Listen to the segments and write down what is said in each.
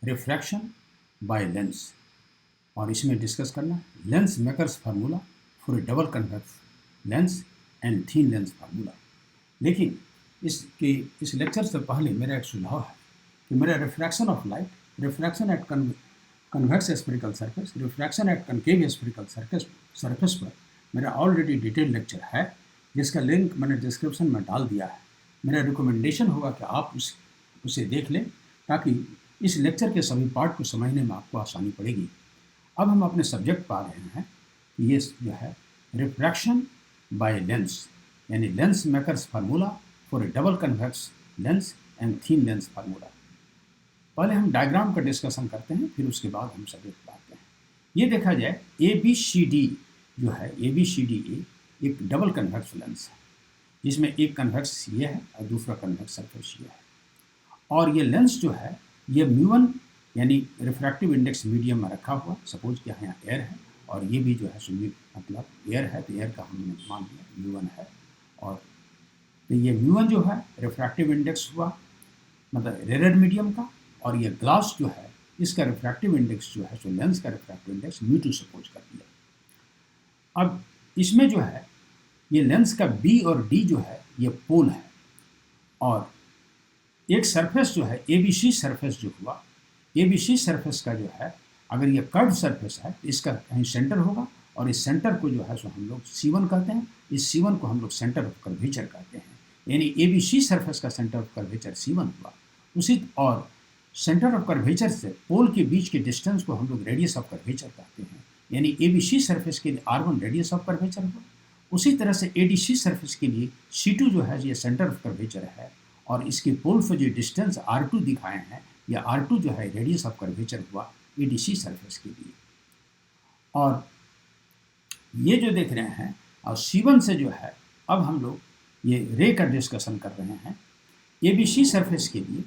Refraction by lens, और इसमें discuss करना lens makers formula for A double convex lens and thin lens formula. लेकिन इस lecture से पहले मेरा एक सुझाव है कि मेरा refraction of light, refraction at convex spherical surface, refraction at concave spherical surface पर मेरा ऑलरेडी डिटेल लेक्चर है, जिसका लिंक मैंने डिस्क्रिप्शन में डाल दिया है। मेरा रिकमेंडेशन होगा कि आप उसे देख लें, ताकि इस लेक्चर के सभी पार्ट को समझने में आपको आसानी पड़ेगी। अब हम अपने सब्जेक्ट पा रहे हैं कि ये जो है रिफ्रैक्शन बाय लेंस, यानी lens makers formula for A double convex lens and thin lens formula. पहले हम डायग्राम का डिस्कशन करते हैं, फिर उसके बाद हम सब्जेक्ट पर आते हैं। ये देखा जाए ABCD जो है ABCD एक डबल कन्वेक्स लेंस है, जिसमें एक कन्वेक्स ये है और दूसरा कन्वेक्स सरफेस ये है। और ये लेंस जो है ये म्यू1 यानी रिफ्रैक्टिव इंडेक्स मीडियम में रखा हुआ। सपोज कि यहाँ एयर है और ये भी जो है मतलब एयर है, तो एयर का हमने मान लिया म्यू1 है। और तो ये म्यू1 जो है रिफ्रैक्टिव इंडेक्स हुआ मतलब रेयर मीडियम का, और ये ग्लास जो है इसका रिफ्रैक्टिव इंडेक्स जो है, जो लेंस का रिफ्रैक्टिव इंडेक्स म्यू2 सपोज कर दिया। अब इसमें जो है ये लेंस का B और D जो है ये पोल है, और एक सरफेस जो है ABC सरफेस जो हुआ, ABC सरफेस का जो है अगर ये कर्व सरफेस है तो इसका कहीं सेंटर होगा, और इस सेंटर को जो है सो हम लोग C1 कहते हैं। इस C1 को हम लोग सेंटर ऑफ कर्वेचर कहते हैं, यानी ABC सरफेस का सेंटर ऑफ कर्वेचर C1 हुआ। उसी और सेंटर ऑफ कर्वेचर से पोल के बीच के डिस्टेंस को हम लोग रेडियस ऑफ कर्वेचर कहते हैं, यानी ABC सरफेस के लिए R1 रेडियस ऑफ कर्वेचर हुआ। उसी तरह से ADC सरफेस के लिए C2 जो है ये सेंटर ऑफ कर्वेचर है, और इसके पोल से जो डिस्टेंस R2 दिखाए हैं, या R2 जो है रेडियस ऑफ कर्वेचर हुआ ADC सरफेस के लिए। और ये जो देख रहे हैं, और C1 से जो है अब हम लोग ये रे का डिस्कशन कर रहे हैं ABC सरफेस के लिए।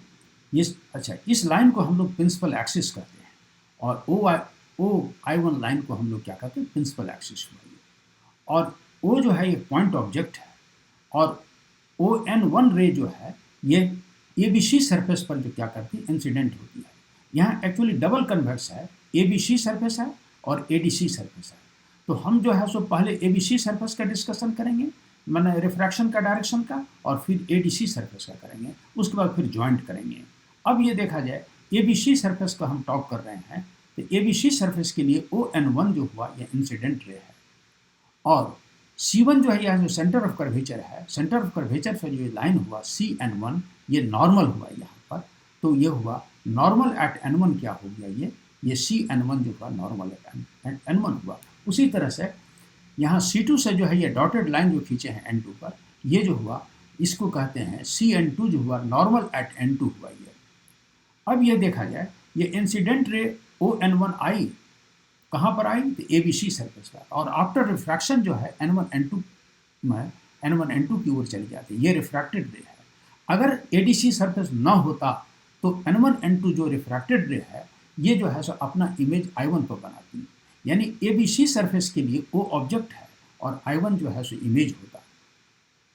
ये अच्छा, इस लाइन को हम लोग प्रिंसिपल एक्सिस कहते हैं, और OI1 लाइन को हम लोग क्या कहते हैं, प्रिंसिपल एक्सिस हुआ। और O जो है ये पॉइंट ऑब्जेक्ट है, और ON1 रे जो है ये ABC सरफेस पर जो क्या करती है, इंसिडेंट होती है। यहाँ एक्चुअली डबल कन्वेक्स है, ABC सरफेस है और ADC सरफेस है। तो हम जो है सो पहले ABC सरफेस का डिस्कशन करेंगे, मैंने रिफ्रैक्शन का डायरेक्शन का, और फिर ADC सरफेस का करेंगे, उसके बाद फिर ज्वाइंट करेंगे। अब ये देखा जाए ABC सरफेस का हम टॉक कर रहे हैं, तो ABC सरफेस के लिए ON1 जो हुआ ये इंसिडेंट रे है, और C1 जो है यह जो सेंटर ऑफ कर्वेचर है, सेंटर ऑफ कर्वेचर से जो लाइन हुआ CN1 ये नॉर्मल हुआ यहाँ पर। तो ये हुआ नॉर्मल एट N1 क्या हो गया, ये CN1 जो हुआ नॉर्मल एट N1 हुआ। उसी तरह से यहाँ C2 से जो है ये डॉटेड लाइन जो खींचे हैं N2 पर, ये जो हुआ इसको कहते हैं CN2 जो हुआ नॉर्मल एट N2 हुआ ये। अब ये देखा जाए ये इंसिडेंट रे ON1 आई कहाँ पर आई, तो ABC सरफेस पर, और आफ्टर रिफ्रैक्शन जो है N1 N2 की ओर चली जाती है, ये रिफ्रैक्टेड रे है। अगर ADC सरफेस ना होता तो N1 N2 जो रिफ्रैक्टेड रे है ये जो है सो अपना इमेज I1 पर बनाती, यानी ABC सरफेस के लिए O ऑब्जेक्ट है और I1 जो है सो इमेज होता।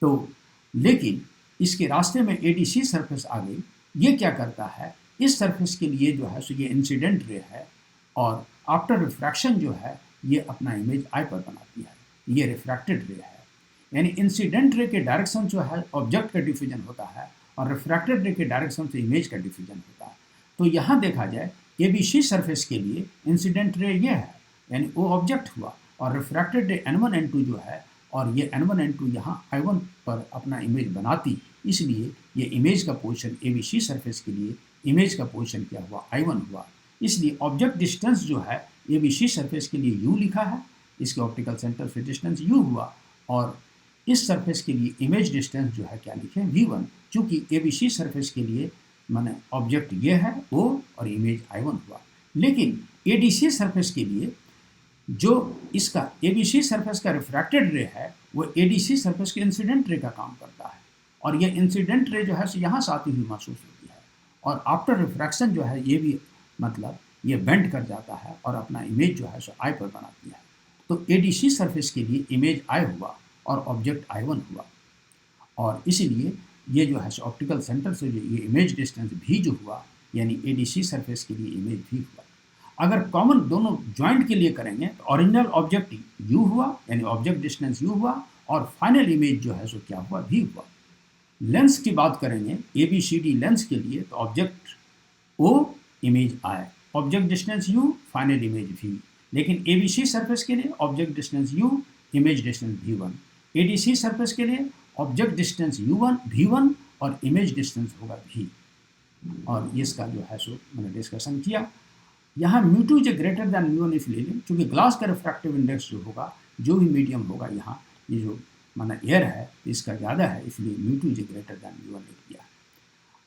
तो लेकिन इसके रास्ते में ADC सरफेस आ गई, ये क्या करता है, इस सरफेस के लिए जो है सो ये इंसिडेंट रे है, और आफ्टर रिफ्रैक्शन जो है ये अपना इमेज I पर बनाती है, ये रिफ्रैक्टेड रे है। यानी इंसिडेंट रे के डायरेक्शन जो है ऑब्जेक्ट का डिफ्यूजन होता है, और रिफ्रैक्टेड रे के डायरेक्शन से इमेज का डिफ्यूजन होता है। तो यहाँ देखा जाए ABC सरफेस के लिए इंसिडेंट रे ये है, यानी O ऑब्जेक्ट हुआ, और रिफ्रैक्टेड रे N1 N2 जो है, और ये N1 N2 यहाँ I1 पर अपना इमेज बनाती, इसलिए ये इमेज का पोजीशन ABC सरफेस के लिए इमेज का पोजीशन क्या हुआ, I1 हुआ। इसलिए ऑब्जेक्ट डिस्टेंस जो है ABC सरफेस के लिए U लिखा है, इसके ऑप्टिकल सेंटर से डिस्टेंस U हुआ, और इस सरफेस के लिए इमेज डिस्टेंस जो है क्या लिखे, V1, चूँकि ABC सरफेस के लिए माने ऑब्जेक्ट ये है O और इमेज I1 हुआ। लेकिन ADC सरफेस के लिए जो इसका ABC सरफेस का रिफ्रैक्टेड रे है वो ADC सरफेस के इंसिडेंट रे का काम करता है, और ये इंसिडेंट रे जो है यहाँ से आती हुई महसूस होती है, और आफ्टर रिफ्रैक्शन जो है ये भी मतलब ये बेंड कर जाता है और अपना इमेज जो है सो I पर बनाती है। तो ADC सरफेस के लिए इमेज I हुआ और ऑब्जेक्ट I1 हुआ, और इसीलिए ये जो है ऑप्टिकल सेंटर से जो ये इमेज डिस्टेंस भी जो हुआ यानी एडीसी सरफेस के लिए इमेज भी हुआ। अगर कॉमन दोनों ज्वाइंट के लिए करेंगे तो ओरिजिनल ऑब्जेक्ट यू हुआ, यानी ऑब्जेक्ट डिस्टेंस यू हुआ, और फाइनल इमेज जो है सो क्या हुआ, भी हुआ। लेंस की बात करेंगे A B C D lens के लिए तो object O, image I, object distance U, final image V. लेकिन ए बी सी सरफेस के लिए object distance U, image distance V one. A D C surface के लिए object distance U one V one और image distance होगा V. और इसका जो है सो मैंने डिस्कशन किया। यहाँ म्यू2 जो ग्रेटर दैन म्यू1 इसलिए लें क्योंकि ग्लास का रिफ्रैक्टिव इंडेक्स जो होगा, जो भी मीडियम होगा, यहाँ ये जो माना एयर है इसका ज़्यादा है, इसलिए म्यू2 जो ग्रेटर दैन म्यू1 लिख दिया।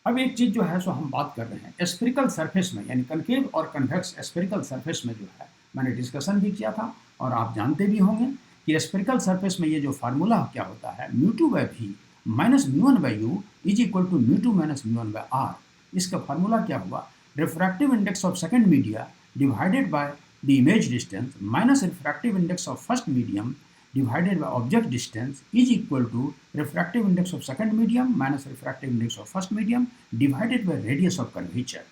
अब एक चीज़ जो है सो हम बात कर रहे हैं स्फेरिकल सरफेस में, यानी कनकेव और कन्वेक्स स्फेरिकल सरफेस में जो है मैंने डिस्कशन भी किया था और आप जानते भी होंगे कि स्फेरिकल सरफेस में ये जो फार्मूला क्या होता है, म्यू2/v माइनस म्यू1/u इज इक्वल टू म्यू2 माइनस म्यू1/r। इसका फार्मूला क्या हुआ, refractive index of second media divided by the image distance minus refractive index of first medium divided by object distance is equal to refractive index of second medium minus refractive index of first medium divided by radius of curvature।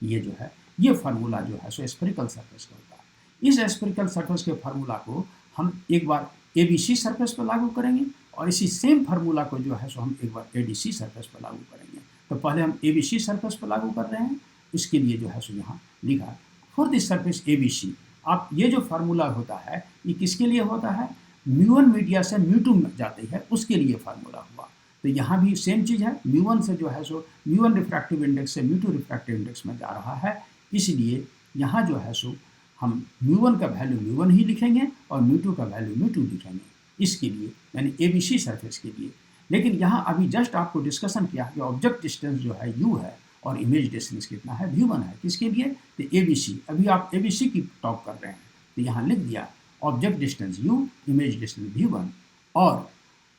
ये जो है ये formula जो है सो spherical surface का होता है। इस स्फेरिकल सरफेस के फार्मूला को हम एक बार एबीसी सरफेस पर लागू करेंगे और इसी सेम फार्मूला को जो है सो हम एक बार एडीसी सरफेस पर लागू करेंगे। तो पहले हम एबीसी सरफेस पर लागू कर रहे हैं, इसके लिए जो है सो यहाँ लिखा for this surface A B C. आप ये जो फार्मूला होता है ये किसके लिए होता है, म्यू1 मीडिया से म्यू2 में जाती है उसके लिए फार्मूला हुआ। तो यहाँ भी सेम चीज़ है, म्यू1 से जो है सो म्यू1 रिफ्रैक्टिव इंडेक्स से म्यू2 रिफ्रैक्टिव इंडेक्स में जा रहा है, इसलिए यहाँ जो है सो हम म्यू1 का वैल्यू म्यू1 ही लिखेंगे और म्यू2 का वैल्यू म्यू2 लिखेंगे इसके लिए, यानी ए बी सी सरफेस के लिए। लेकिन यहाँ अभी जस्ट आपको डिस्कशन किया कि ऑब्जेक्ट डिस्टेंस जो है यू है और इमेज डिस्टेंस कितना है, v1 है। किसके लिए, तो ए बी सी। अभी आप ए बी सी की टॉप कर रहे हैं तो यहाँ लिख दिया object distance u, image distance v1। और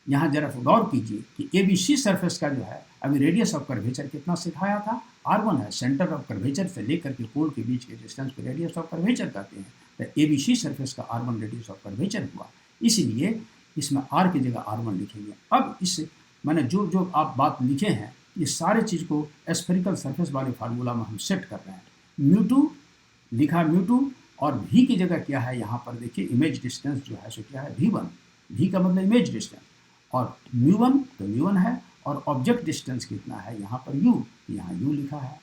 यहाँ जरा गौर कीजिए कि ए बी सी सरफेस का जो है अभी रेडियस ऑफ कर्वेचर कितना सिखाया था, r1 है। सेंटर ऑफ कर्वेचर से लेकर के पोल के बीच के डिस्टेंस को रेडियस ऑफ कर्वेचर कहते हैं। तो ए बी सी सरफेस का r1 रेडियस ऑफ कर्वेचर हुआ, इसीलिए इसमें r की जगह r1 लिखेंगे। अब इस मैंने जो जो आप बात लिखे हैं ये सारे चीज़ को स्फेरिकल सरफेस वाले फार्मूला में हम सेट कर रहे हैं। म्यू2 लिखा म्यू2 और v की जगह क्या है, यहाँ पर देखिए इमेज डिस्टेंस जो है सो क्या है, v1। v का मतलब इमेज डिस्टेंस, और म्यू1 तो म्यू1 है और ऑब्जेक्ट डिस्टेंस कितना है यहाँ पर u, यहाँ u लिखा है।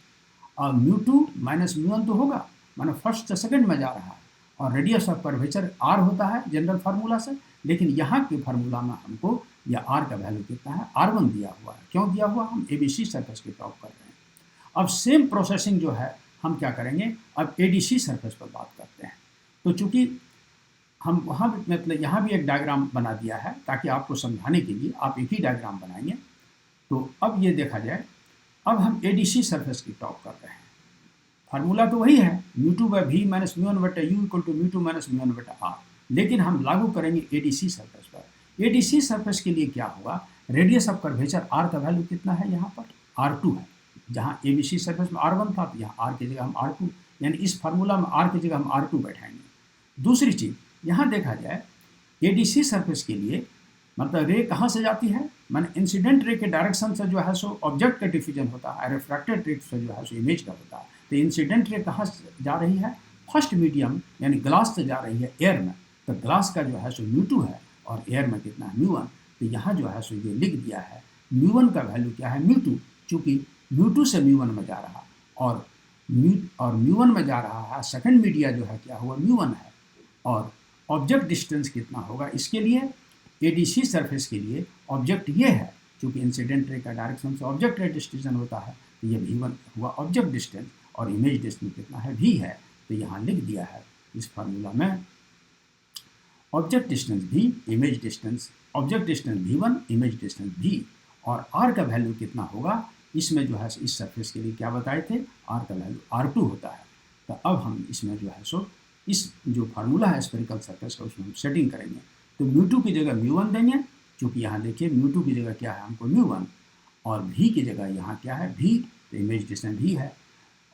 और म्यू2 माइनस म्यू1 तो होगा, माना फर्स्ट से सेकंड में जा रहा है, और रेडियस ऑफ कर्वेचर r होता है जनरल फार्मूला से। लेकिन यहाँ के फार्मूला में हमको या r का वैल्यू कितना है, r1 दिया हुआ है। क्यों दिया हुआ, हम एबीसी सरफेस के टॉप कर रहे हैं। अब सेम प्रोसेसिंग जो है हम क्या करेंगे, अब एडीसी सरफेस पर बात करते हैं। तो चूंकि हम वहाँ मतलब यहाँ भी एक डायग्राम बना दिया है ताकि आपको समझाने के लिए आप एक ही डायग्राम बनाएंगे। तो अब ये देखा जाए, अब हम एडीसी सरफेस की टॉप कर रहे हैं। फार्मूला तो वही है, म्यू2/v माइनस म्यू1/u इक्वल टू म्यू2 माइनस म्यू1/r, लेकिन हम लागू करेंगे एडीसी सरफेस पर। एडीसी सरफेस के लिए क्या होगा, रेडियस ऑफ कर्वेचर r का वैल्यू कितना है, यहाँ पर r2 है। जहाँ एबीसी सरफेस में r1 था तो यहाँ r की जगह हम r2, यानी इस फार्मूला में r की जगह हम r2 बैठाएंगे। दूसरी चीज़ यहाँ देखा जाए, एडीसी सरफेस के लिए मतलब रे कहाँ से जाती है, माने इंसिडेंट रे के डायरेक्शन से जो है सो ऑब्जेक्ट का डिफ्यूजन होता है, रिफ्रैक्टेड रे से जो है सो इमेज का होता है। तो इंसिडेंट रे कहाँ जा रही है, फर्स्ट मीडियम यानी ग्लास से जा रही है एयर में। तो ग्लास का जो है सो म्यू2 है और एयर में कितना है, म्यू1। तो यहाँ जो है सो ये लिख दिया है म्यू1 का वैल्यू क्या है, म्यू2, चूँकि म्यू2 से म्यू1 में जा रहा और म्यू1 में जा रहा है, सेकंड मीडिया जो है क्या हुआ, म्यू1 है। और ऑब्जेक्ट डिस्टेंस कितना होगा, इसके लिए एडीसी सरफेस के लिए ऑब्जेक्ट ये है, चूँकि इंसिडेंट रे का डायरेक्शन से ऑब्जेक्ट रे डिस्टेंस होता है, तो ये v1 हुआ ऑब्जेक्ट डिस्टेंस, और इमेज डिस्टेंस कितना है, v है। तो यहाँ लिख दिया है इस फार्मूला में object distance v, image distance, object distance v1, image distance v, और r का वैल्यू कितना होगा, इसमें जो है इस सरफेस के लिए क्या बताए थे, r का वैल्यू r2 होता है। तो अब हम इसमें जो है सो इस जो फार्मूला है स्फेरिकल सरफेस का उसमें हम सेटिंग करेंगे। तो म्यू2 की जगह म्यू1 देंगे, चूँकि यहाँ देखिए म्यू2 की जगह क्या है हमको म्यू1, और v की जगह यहाँ क्या है v, तो इमेज डिस्टेंस v है।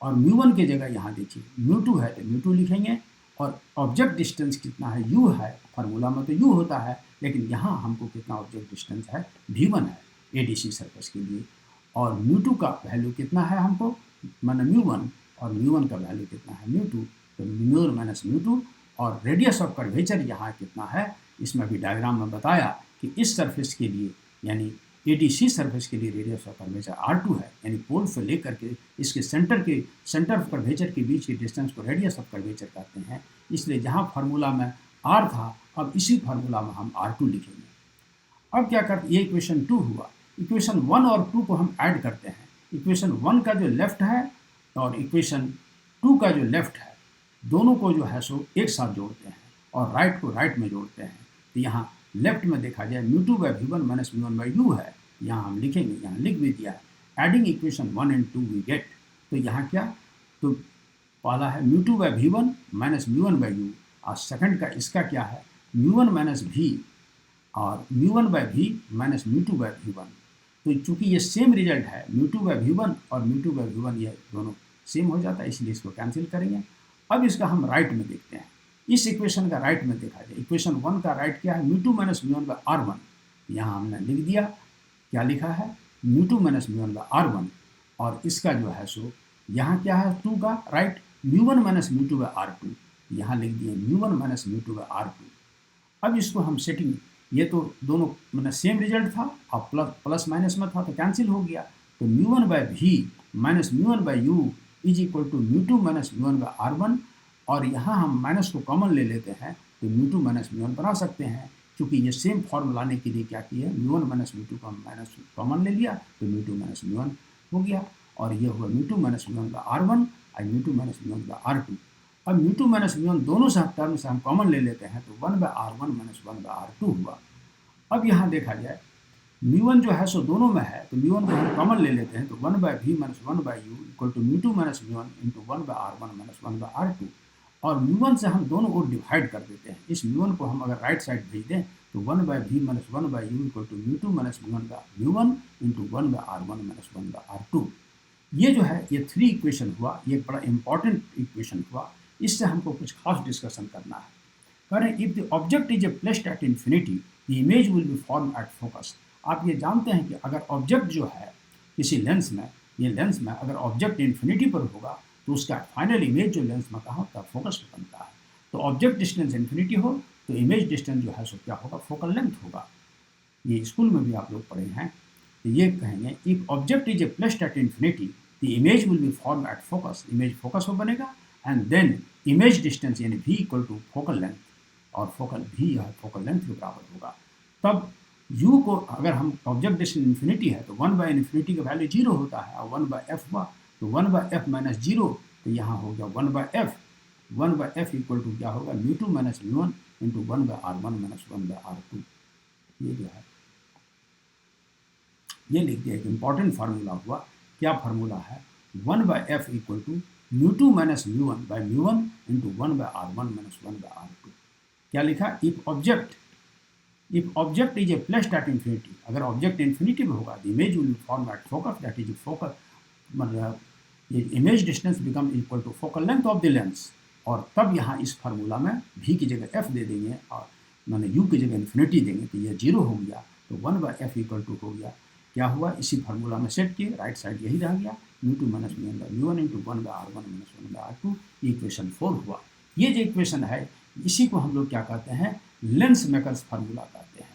और म्यू1 की जगह यहाँ देखिए म्यू2 है तो म्यू2 लिखेंगे, और ऑब्जेक्ट डिस्टेंस कितना है, u है। फार्मूला में तो u होता है, लेकिन यहाँ हमको कितना ऑब्जेक्ट डिस्टेंस है, v1 है एडीसी सरफेस के लिए। और म्यू2 का वैल्यू कितना है हमको, माने μ1 और μ1 का वैल्यू कितना है μ2, तो μ1 माइनस μ2 और रेडियस ऑफ कर्वेचर यहाँ कितना है, इसमें भी डायग्राम में बताया कि इस सरफेस के लिए यानी ADC सरफेस के लिए रेडियस ऑफ कर्वेचर R2 है, यानी पोल से लेकर के इसके सेंटर ऑफ कर्वेचर के बीच के डिस्टेंस को रेडियस ऑफ कर्वेचर कहते हैं। इसलिए जहाँ फार्मूला में R था, अब इसी फार्मूला में हम R2 लिखेंगे। अब क्या करते, ये इक्वेशन 2 हुआ। इक्वेशन 1 और 2 को हम ऐड करते हैं। इक्वेशन 1 का जो लेफ्ट है और इक्वेशन 2 का जो लेफ्ट है, दोनों को जो है सो एक साथ जोड़ते हैं और राइट को राइट में जोड़ते हैं। तो यहाँ लेफ्ट में देखा जाए μ2 by v1 minus μ1 by u है, यहाँ हम लिखेंगे, यहाँ लिख भी दिया है। Adding equation 1 and 2 we get, तो यहाँ क्या, तो पहला है μ2 by v1 minus μ1 by u और सेकंड का इसका क्या है μ1 माइनस v और μ1 by v minus μ2 by v1। तो चूंकि ये सेम रिजल्ट है, μ2 बाई v1 और μ2 बाई v1 ये दोनों सेम हो जाता है, इसलिए इसको कैंसिल करेंगे। अब इसका हम राइट में देखते हैं। इस इक्वेशन का राइट में देखा जाए, इक्वेशन 1 का राइट क्या है, μ2 माइनस μ1 बाई r1, यहाँ हमने लिख दिया, क्या लिखा है μ2 माइनस μ1 बाई r1, और इसका जो है सो यहाँ क्या है 2 का राइट μ1 माइनस μ2 बाई r2, यहाँ लिख दिए μ1 माइनस μ2 बाई r2। अब इसको हम सेटिंग, ये तो दोनों मैंने सेम रिजल्ट था, अब प्लस माइनस में था तो कैंसिल हो गया, तो μ1 by v minus μ1 by u is equal to μ2 minus μ1 by r1, और यहाँ हम माइनस को कॉमन ले लेते हैं तो μ2 माइनस μ1 बना सकते हैं। क्योंकि ये सेम फॉर्म लाने के लिए क्या किया, μ1 माइनस μ2 का माइनस कॉमन ले लिया तो μ2 माइनस μ1 हो गया, और ये हुआ μ2 माइनस μ1 बाई r1 और μ2 माइनस μ1 बाई r2। अब μ2 माइनस μ1 दोनों टर्म से हम कॉमन ले लेते हैं तो 1 by r1 minus 1 by r2 हुआ। अब यहाँ देखा जाए μ1 जो है सो दोनों में है, तो μ1 को हम कॉमन ले लेते हैं तो 1 by v minus 1 by u equal to μ2 minus μ1 into 1 by r1 minus 1 by r2, और μ1 से हम दोनों ओर डिवाइड कर देते हैं। इस μ1 को हम अगर राइट साइड भेज दें तो 1 by v minus 1 by u equal to μ2 minus μ1 by μ1 into 1 by r1 minus 1 by r2। ये जो है ये 3 इक्वेशन हुआ, ये बड़ा इंपॉर्टेंट इक्वेशन हुआ, इससे हमको कुछ खास डिस्कशन करना है। करें, if the object is a placed at infinity the image will be form at focus. आप ये जानते हैं कि अगर ऑब्जेक्ट जो है किसी लेंस में, ये लेंस में अगर ऑब्जेक्ट इन्फिनिटी पर होगा तो उसका फाइनल इमेज जो लेंस में कहाँ होता है, फोकस पर बनता है। तो ऑब्जेक्ट डिस्टेंस इन्फिनिटी हो तो इमेज डिस्टेंस जो है सो क्या होगा, फोकल लेंथ होगा। ये स्कूल में भी आप लोग पढ़े हैं। तो ये कहेंगे if object is a placed at infinity the image will be form at focus, image focus पर बनेगा, एंड देन इमेज डिस्टेंस यानी v equal to focal length, और फोकल v यह फोकल लेंथ के बराबर होगा। तब u को अगर हम ऑब्जेक्ट डिस्टेंस इन्फिनिटी है तो 1 बाई इन्फिनिटी का वैल्यू 0 होता है, और 1 बाई f हुआ तो 1 बाई f माइनस 0, तो यहाँ हो गया 1 बाई f इक्वल टू क्या होगा μ2 minus μ1 into 1 by r1 minus 1 by r2। ये जो है ये लिख दिया, एक इंपॉर्टेंट फार्मूला हुआ। क्या फार्मूला है, 1 by f equal to μ2 minus μ1 by μ1 into 1 by r1 minus 1 by r2। क्या लिखा, if object is a placed at infinity, अगर ऑब्जेक्ट इन्फिनिटी में होगा the image will form at focus, that is focus, मतलब ये image distance become equal to focal length of the lens, और तब यहाँ इस फार्मूला में v की जगह f दे देंगे और मैंने u की जगह इन्फिनिटी देंगे, तो ये 0 हो गया, तो 1 बाई f इक्वल टू हो गया, क्या हुआ, इसी फार्मूला में सेट किए, राइट साइड यही रह गया μ2 minus μ1 by μ1 into 1 by r1 minus 1 by r2, ये इक्वेशन 4 हुआ। ये जो इक्वेशन है इसी को हम लोग क्या कहते हैं, लेंस मेकर्स फार्मूला कहते हैं।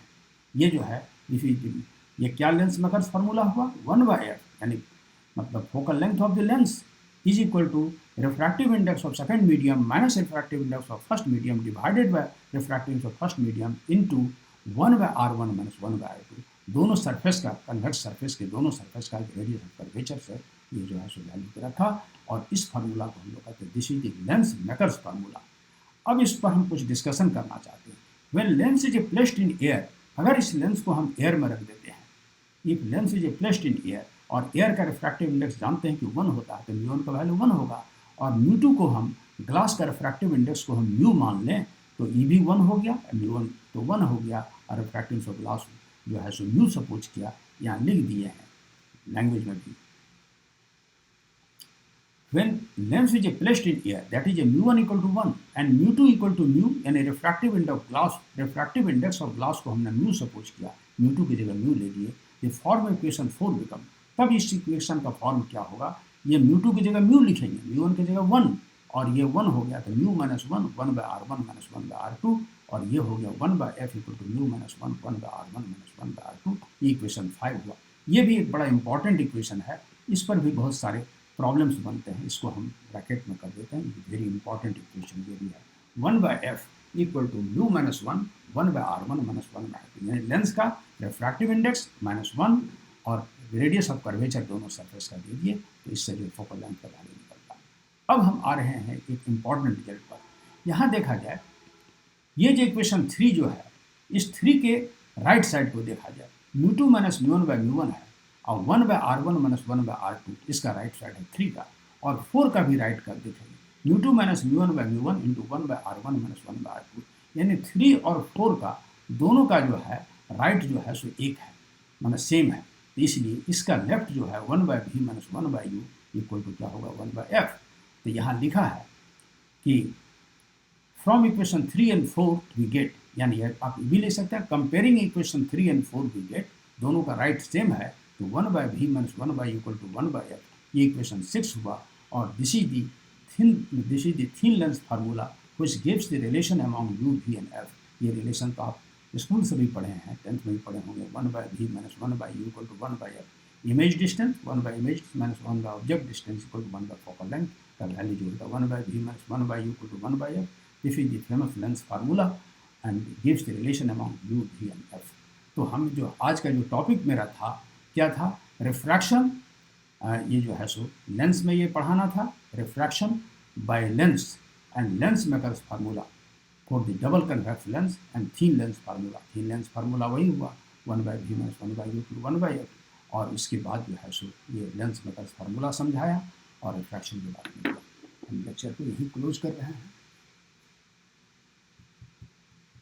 ये जो है ये क्या लेंस मेकर्स फार्मूला हुआ, 1 बाई f यानी मतलब focal length of the lens is equal to refractive index of second medium minus refractive index of first medium divided by refractive index of first medium into 1 by r1 minus 1 by r2। दोनों surface का, convex surface के दोनों surface का radius of curvature से ये जो है so value पे रखा, और इस फार्मूला को हम लोग कहते हैं this is the lens makers formula. अब इस पर हम कुछ डिस्कशन करना चाहते हैं। When lens is a placed in air, अगर इस लेंस को हम एयर में रख देते हैं, if lens is a placed in air, और एयर का रिफ्रैक्टिव इंडेक्स जानते हैं कि 1 होता है, तो μ1 का वैल्यू 1 होगा, और μ2 को हम ग्लास का रिफ्रैक्टिव इंडेक्स को हम μ मान लें तो e भी 1 हो गया, μ1 तो 1 हो गया, और रिफ्रैक्टिव ऑफ ग्लास जो है सो μ सपोज किया, यहाँ लिख दिए हैं लैंग्वेज में भी। When lens is placed in air, that is a μ1 equal to 1 and μ2 equal to μ, यानी रिफ्रैक्टिव इंडेक्स ऑफ ग्लास को हमने μ सपोज किया, μ2 की जगह μ ले लिए, ये फॉर्म इक्वेशन 4 बिकम, तब इस इक्वेशन का फॉर्म क्या होगा, ये म्यू2 की जगह म्यू लिखेंगे, म्यू1 की जगह 1, और ये 1 हो गया तो mu minus 1 1/r1 minus 1/r2, और ये हो गया 1/f equal to mu minus 1 1/r1 minus 1/r2। ये इक्वेशन 5 हुआ। ये भी एक बड़ा इंपॉर्टेंट इक्वेशन है, इस पर भी बहुत सारे प्रॉब्लम्स बनते हैं, इसको हम ब्रैकेट में कर देते हैं। वेरी इंपॉर्टेंट इक्वेशन ये भी है, 1/f equal to mu minus 1 1/r1 minus 1/r2, यानी लेंस का रिफ्रैक्टिव इंडेक्स -1 और रेडियस ऑफ कर्वेचर दोनों सरफेस का दे दिए, तो इससे जो फोकल लेंथ का वैल्यू निकलता है। अब हम आ रहे हैं एक इंपॉर्टेंट रिजल्ट पर। यहाँ देखा जाए, ये जो इक्वेशन 3 जो है, इस 3 के राइट साइड को देखा जाए, म्यू2 माइनस म्यू1/म्यू1 है, और 1/r1 माइनस 1/r2 इसका राइट साइड है 3 का, और 4 का भी राइट कर देखेंगे, म्यू2 माइनस म्यू1/म्यू1 इंटू 1/r1 माइनस 1/r2, यानी 3 और 4 का दोनों का जो है राइट जो है सो एक है, मतलब सेम है। तो इसलिए इसका लेफ्ट जो है 1/v minus 1/u equal to क्या होगा 1/f। तो यहाँ लिखा है कि from equation 3 and 4 we get, यानी आप भी ले सकते हैं, comparing equation 3 and 4 we get, दोनों का राइट सेम है, तो 1/v minus 1/u equal to 1/f, ये इक्वेशन 6 हुआ। और this is the thin lens formula which gives the relation among u, v and f। ये रिलेशन तो आप स्कूल से भी पढ़े हैं, 10th में भी पढ़े होंगे, 1/v minus 1/u equal to 1/f। Image distance 1/इमेज माइनस 1/ऑब्जेक्ट डिस्टेंस इक्वल टू 1/फोकल लेंथ का वैल्यू जो होता है 1/v minus 1/u equal to 1/f। This is the famous lens formula and gives the relation among u, v and f। तो हम जो आज का जो टॉपिक मेरा था, क्या था, रिफ्रैक्शन। ये जो है सो लेंस में ये पढ़ाना था, refraction by lens and lens makers formula for the double convex lens and thin lens formula. Thin lens formula वही हुआ 1/v minus 1/u to 1/f, और इसके बाद जो है सो ये लेंस मेकर्स फार्मूला समझाया और रिफ्रैक्शन के बारे में। हम लेक्चर को यही क्लोज कर रहे हैं।